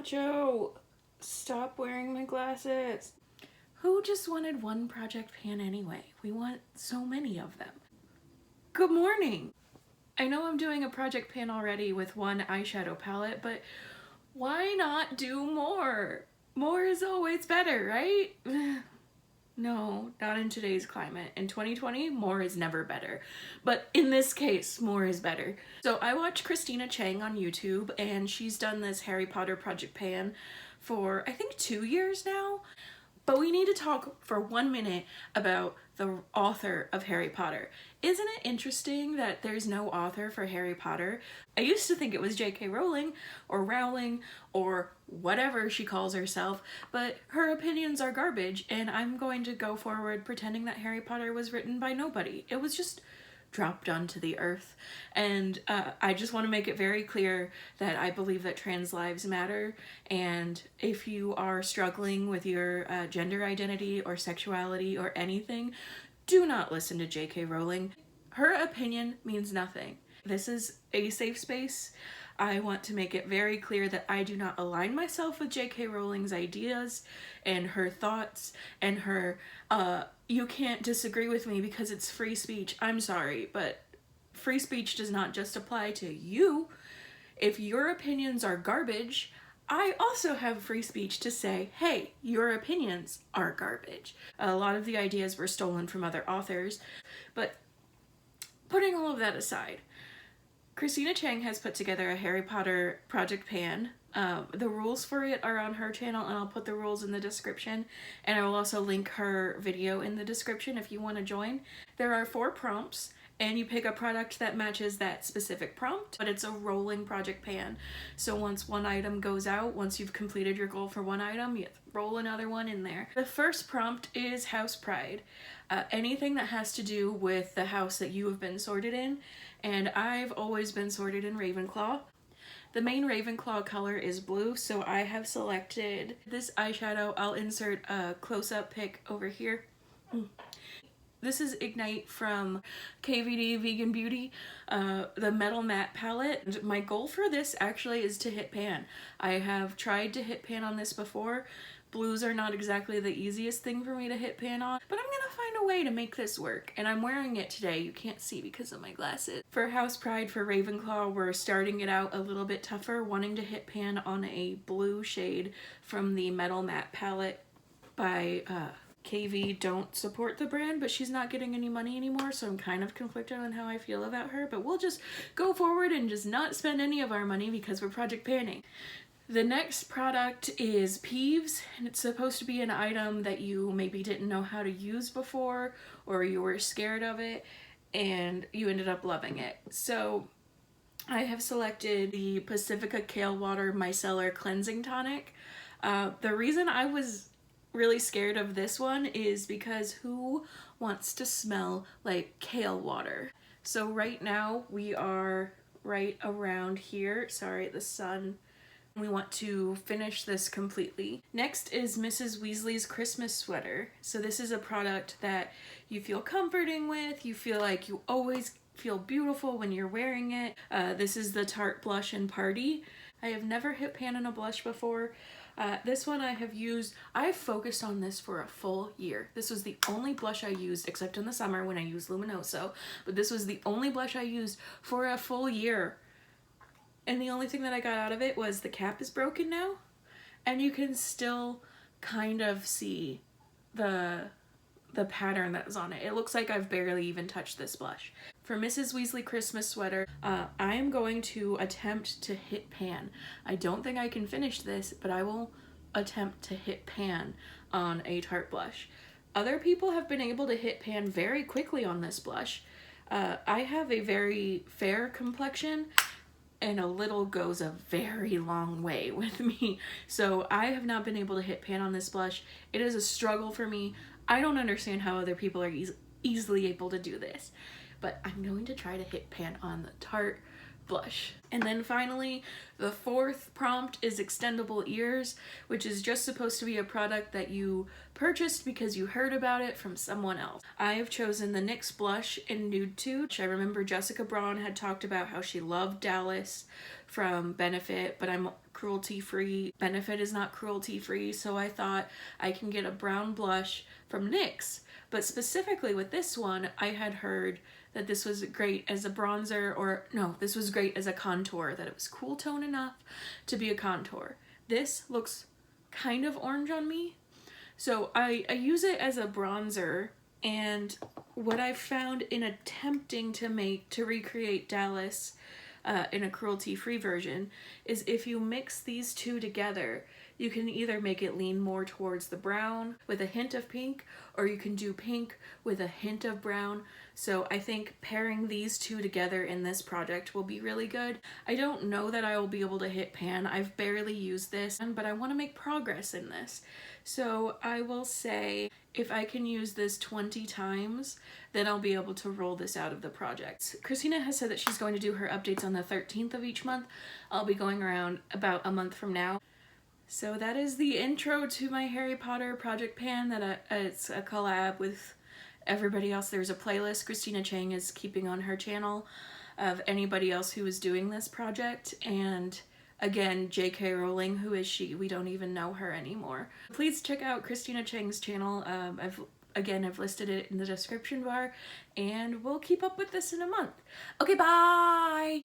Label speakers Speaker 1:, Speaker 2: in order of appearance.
Speaker 1: Nacho, stop wearing my glasses. Who just wanted one project pan anyway? We want so many of them. Good morning. I know I'm doing a project pan already with one eyeshadow palette, but why not do more? More is always better, right? No, not in today's climate. In 2020, more is never better. But in this case, more is better. So I watch Christina Chang on YouTube, and she's done this Harry Potter project pan for, I think, 2 years now. But we need to talk for 1 minute about the author of Harry Potter. Isn't it interesting that there's no author for Harry Potter? I used to think it was J.K. Rowling or whatever she calls herself, but her opinions are garbage, and I'm going to go forward pretending that Harry Potter was written by nobody. It was just dropped onto the earth. And I just want to make it very clear that I believe that trans lives matter, and if you are struggling with your gender identity or sexuality or anything, do not listen to J.K. Rowling. Her opinion means nothing. This is a safe space. I want to make it very clear that I do not align myself with J.K. Rowling's ideas and her thoughts and her, you can't disagree with me because it's free speech. I'm sorry, but free speech does not just apply to you. If your opinions are garbage, I also have free speech to say, hey, your opinions are garbage. A lot of the ideas were stolen from other authors, but putting all of that aside, Christina Chang has put together a Harry Potter project pan. The rules for it are on her channel, and I'll put the rules in the description, and I will also link her video in the description if you want to join. There are 4 prompts, and you pick a product that matches that specific prompt, but it's a rolling project pan. So once one item goes out, once you've completed your goal for one item, you roll another one in there. The first prompt is house pride. Anything that has to do with the house that you have been sorted in, and I've always been sorted in Ravenclaw. The main Ravenclaw color is blue, so I have selected this eyeshadow. I'll insert a close-up pic over here. This is Ignite from KVD Vegan Beauty, the Metal Matte palette. My goal for this actually is to hit pan. I have tried to hit pan on this before. Blues are not exactly the easiest thing for me to hit pan on, but I'm gonna find a way to make this work. And I'm wearing it today. You can't see because of my glasses. For House Pride for Ravenclaw, we're starting it out a little bit tougher, wanting to hit pan on a blue shade from the Metal Matte palette by KV. Don't support the brand, but she's not getting any money anymore, so I'm kind of conflicted on how I feel about her, but we'll just go forward and just not spend any of our money because we're project panning. The next product is Peeves, and it's supposed to be an item that you maybe didn't know how to use before, or you were scared of it, and you ended up loving it. So I have selected the Pacifica Kale Water Micellar Cleansing Tonic. The reason I was really scared of this one is because who wants to smell like kale water? So right now we are right around here. Sorry, the sun. We want to finish this completely. Next is Mrs. Weasley's Christmas Sweater. So this is a product that you feel comforting with. You feel like you always feel beautiful when you're wearing it. This is the Tarte Blush and Party. I have never hit pan on a blush before. This one I've focused on this for a full year. This was the only blush I used, except in the summer when I used Luminoso, but this was the only blush I used for a full year. And the only thing that I got out of it was the cap is broken now, and you can still kind of see the pattern that is on it. It looks like I've barely even touched this blush. For Mrs. Weasley Christmas Sweater, I am going to attempt to hit pan. I don't think I can finish this, but I will attempt to hit pan on a Tarte blush. Other people have been able to hit pan very quickly on this blush. I have a very fair complexion, and a little goes a very long way with me. So I have not been able to hit pan on this blush. It is a struggle for me. I don't understand how other people are easily able to do this. But I'm going to try to hit pan on the Tarte blush. And then finally, the fourth prompt is Extendable Ears, which is just supposed to be a product that you purchased because you heard about it from someone else. I have chosen the NYX blush in Nude Tude. I remember Jessica Braun had talked about how she loved Dallas from Benefit, but I'm cruelty-free. Benefit is not cruelty-free, so I thought I can get a brown blush from NYX. But specifically with this one, I had heard that this was great as a bronzer, or no, this was great as a contour, that it was cool tone enough to be a contour. This looks kind of orange on me, so I use it as a bronzer. And what I've found in attempting to recreate Dallas in a cruelty-free version is if you mix these two together, you can either make it lean more towards the brown with a hint of pink, or you can do pink with a hint of brown. So I think pairing these two together in this project will be really good. I don't know that I will be able to hit pan. I've barely used this, but I want to make progress in this. So I will say if I can use this 20 times, then I'll be able to roll this out of the project. Christina has said that she's going to do her updates on the 13th of each month. I'll be going around about a month from now. So that is the intro to my Harry Potter project pan. That it's a collab with everybody else. There's a playlist Christina Chang is keeping on her channel of anybody else who is doing this project. And again, J.K. Rowling, who is she? We don't even know her anymore. Please check out Christina Chang's channel. I've listed it in the description bar, and we'll keep up with this in a month. Okay, bye!